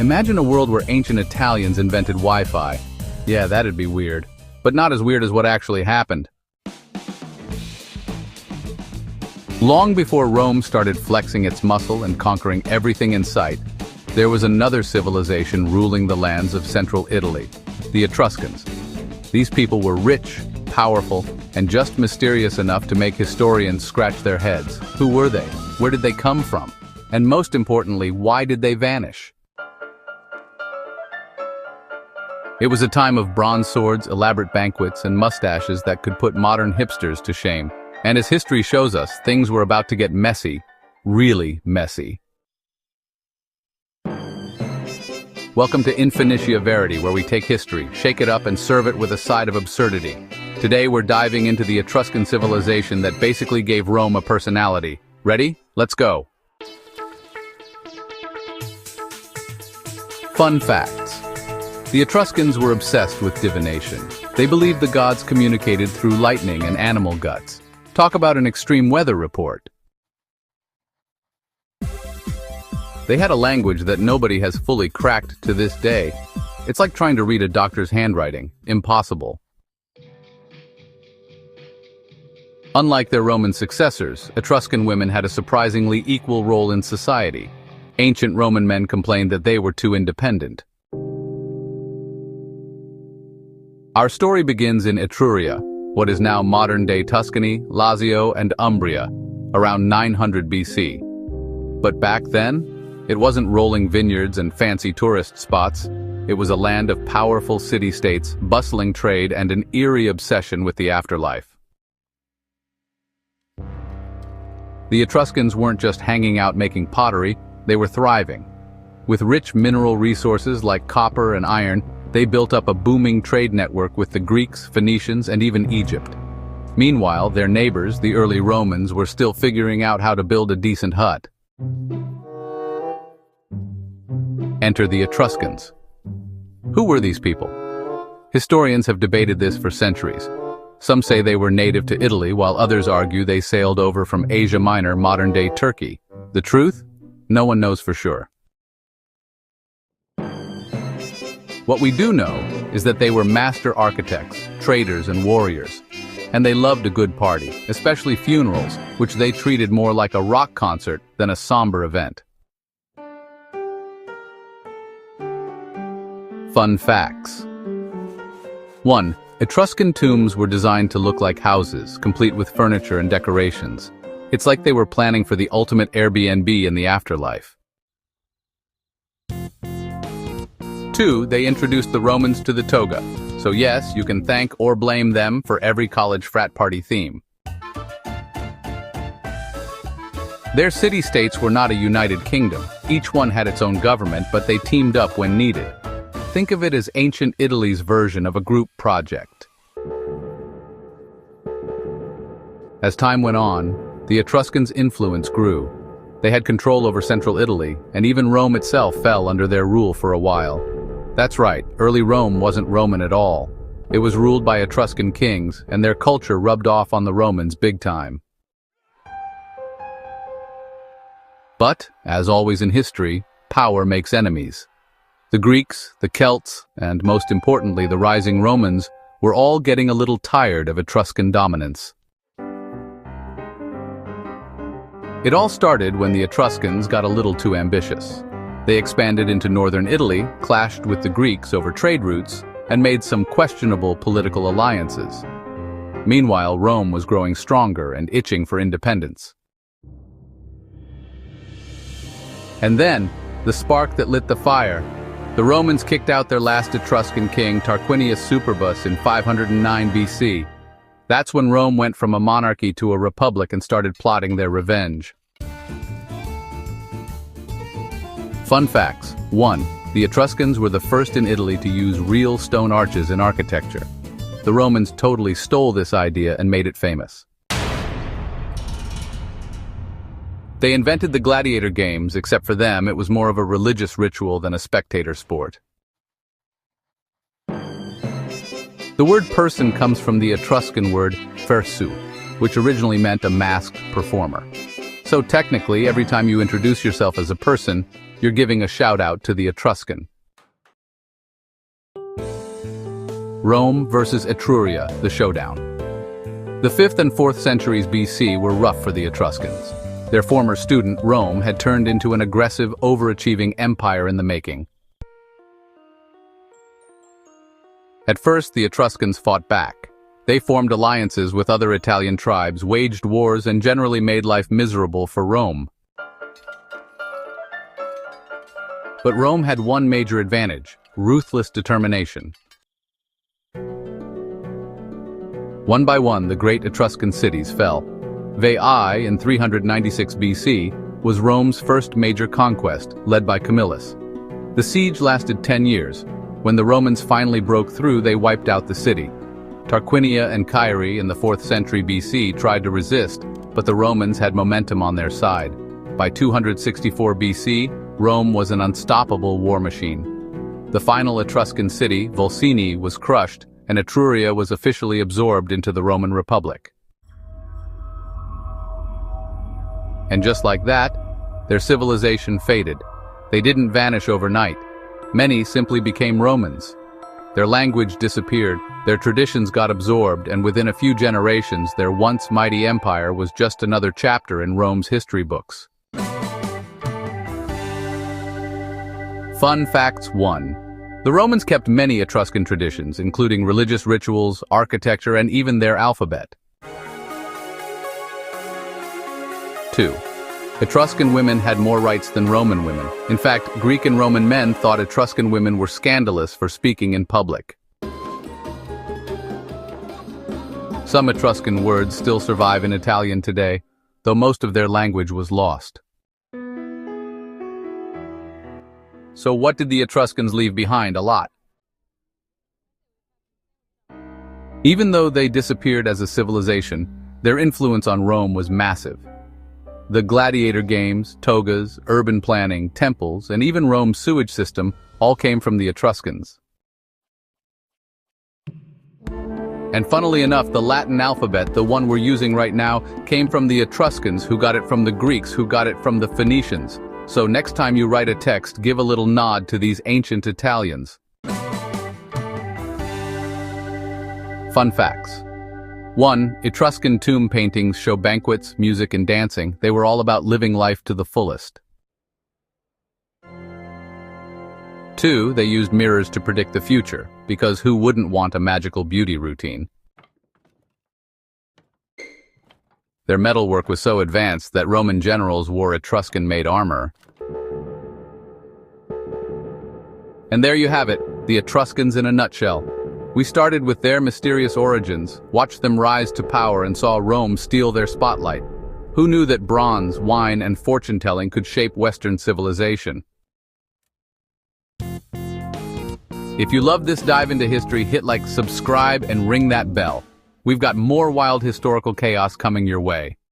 Imagine a world where ancient Italians invented Wi-Fi. Yeah, that'd be weird. But not as weird as what actually happened. Long before Rome started flexing its muscle and conquering everything in sight, there was another civilization ruling the lands of central Italy, the Etruscans. These people were rich, powerful, and just mysterious enough to make historians scratch their heads. Who were they? Where did they come from? And most importantly, why did they vanish? It was a time of bronze swords, elaborate banquets, and mustaches that could put modern hipsters to shame. And as history shows us, things were about to get messy, really messy. Welcome to Infinitia Verity, where we take history, shake it up, and serve it with a side of absurdity. Today we're diving into the Etruscan civilization that basically gave Rome a personality. Ready? Let's go. Fun facts. The Etruscans were obsessed with divination. They believed the gods communicated through lightning and animal guts. Talk about an extreme weather report. They had a language that nobody has fully cracked to this day. It's like trying to read a doctor's handwriting. Impossible. Unlike their Roman successors, Etruscan women had a surprisingly equal role in society. Ancient Roman men complained that they were too independent. Our story begins in Etruria, what is now modern-day Tuscany, Lazio, and Umbria, around 900 BC. But back then, it wasn't rolling vineyards and fancy tourist spots. It was a land of powerful city-states, bustling trade, and an eerie obsession with the afterlife. The Etruscans weren't just hanging out making pottery, they were thriving. With rich mineral resources like copper and iron, they built up a booming trade network with the Greeks, Phoenicians, and even Egypt. Meanwhile, their neighbors, the early Romans, were still figuring out how to build a decent hut. Enter the Etruscans. Who were these people? Historians have debated this for centuries. Some say they were native to Italy, while others argue they sailed over from Asia Minor, modern-day Turkey. The truth? No one knows for sure. What we do know is that they were master architects, traders, and warriors. And they loved a good party, especially funerals, which they treated more like a rock concert than a somber event. Fun facts. 1. Etruscan tombs were designed to look like houses, complete with furniture and decorations. It's like they were planning for the ultimate Airbnb in the afterlife. 2. They introduced the Romans to the toga. So yes, you can thank or blame them for every college frat party theme. Their city-states were not a united kingdom. Each one had its own government, but they teamed up when needed. Think of it as ancient Italy's version of a group project. As time went on, the Etruscans' influence grew. They had control over central Italy, and even Rome itself fell under their rule for a while. That's right, early Rome wasn't Roman at all. It was ruled by Etruscan kings, and their culture rubbed off on the Romans big time. But, as always in history, power makes enemies. The Greeks, the Celts, and most importantly the rising Romans, were all getting a little tired of Etruscan dominance. It all started when the Etruscans got a little too ambitious. They expanded into northern Italy, clashed with the Greeks over trade routes, and made some questionable political alliances. Meanwhile, Rome was growing stronger and itching for independence. And then, the spark that lit the fire. The Romans kicked out their last Etruscan king, Tarquinius Superbus, in 509 BC. That's when Rome went from a monarchy to a republic and started plotting their revenge. Fun facts. 1. The Etruscans were the first in Italy to use real stone arches in architecture. The Romans totally stole this idea and made it famous. They invented the gladiator games, except for them, it was more of a religious ritual than a spectator sport. The word person comes from the Etruscan word fersu, which originally meant a masked performer. So technically, every time you introduce yourself as a person, you're giving a shout-out to the Etruscan. Rome versus Etruria, the showdown. The 5th and 4th centuries BC were rough for the Etruscans. Their former student, Rome, had turned into an aggressive, overachieving empire in the making. At first, the Etruscans fought back. They formed alliances with other Italian tribes, waged wars, and generally made life miserable for Rome. But Rome had one major advantage: ruthless determination. One by one, the great Etruscan cities fell. Veii, in 396 BC, was Rome's first major conquest, led by Camillus. The siege lasted 10 years. When the Romans finally broke through, they wiped out the city. Tarquinia and Caere in the 4th century BC tried to resist, but the Romans had momentum on their side. By 264 BC, Rome was an unstoppable war machine. The final Etruscan city, Volsini, was crushed, and Etruria was officially absorbed into the Roman Republic. And just like that, their civilization faded. They didn't vanish overnight. Many simply became Romans. Their language disappeared, their traditions got absorbed, and within a few generations, their once mighty empire was just another chapter in Rome's history books. Fun Facts 1. The Romans kept many Etruscan traditions, including religious rituals, architecture, and even their alphabet. 2. Etruscan women had more rights than Roman women. In fact, Greek and Roman men thought Etruscan women were scandalous for speaking in public. Some Etruscan words still survive in Italian today, though most of their language was lost. So what did the Etruscans leave behind? A lot. Even though they disappeared as a civilization, their influence on Rome was massive. The gladiator games, togas, urban planning, temples, and even Rome's sewage system all came from the Etruscans. And funnily enough, the Latin alphabet, the one we're using right now, came from the Etruscans, who got it from the Greeks, who got it from the Phoenicians. So next time you write a text, give a little nod to these ancient Italians. Fun facts. 1. Etruscan tomb paintings show banquets, music, and dancing. They were all about living life to the fullest. 2. They used mirrors to predict the future, because who wouldn't want a magical beauty routine? Their metalwork was so advanced that Roman generals wore Etruscan-made armor. And there you have it, the Etruscans in a nutshell. We started with their mysterious origins, watched them rise to power, and saw Rome steal their spotlight. Who knew that bronze, wine, and fortune-telling could shape Western civilization? If you love this dive into history, hit like, subscribe, and ring that bell. We've got more wild historical chaos coming your way.